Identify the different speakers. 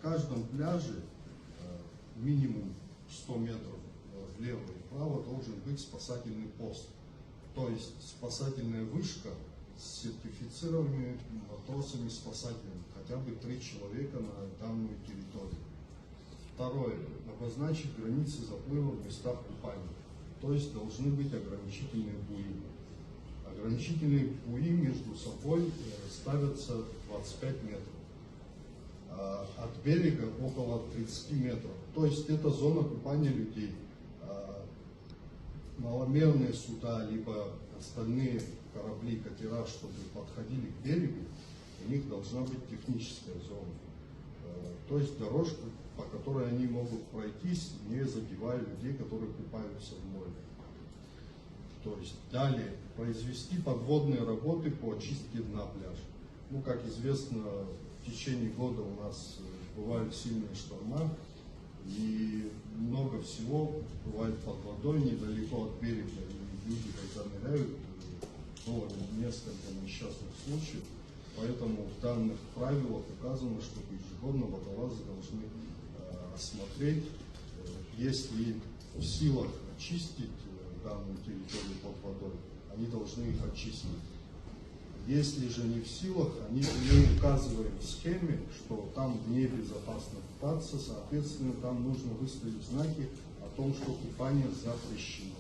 Speaker 1: каждом пляже минимум 100 метров влево и вправо должен быть спасательный пост. То есть спасательная вышка с сертифицированными матросами-спасателями, хотя бы 3 человека на данную территорию. Второе. Обозначить границы заплыва в местах купания. То есть должны быть ограничительные буи. Ограничительные буи между собой ставятся 25 метров. От берега около 30 метров. То есть это зона купания людей. Маломерные суда, либо остальные корабли, катера, чтобы подходили к берегу, у них должна быть техническая зона. То есть дорожка, по которой они могут пройтись, не задевая людей, которые купаются в море. То есть далее произвести подводные работы по очистке дна пляжа. Ну, как известно, в течение года у нас бывают сильные шторма, и много всего бывает под водой, недалеко от берега, и люди, когда ныряют, было несколько несчастных случаев, поэтому в данных правилах указано, что ежегодно водолазы должны осмотреть, если в силах очистить данную территорию под водой, они должны их очистить. Если же не в силах, мы указываем в схеме, что там небезопасно купаться, соответственно, там нужно выставить знаки о том, что купание запрещено.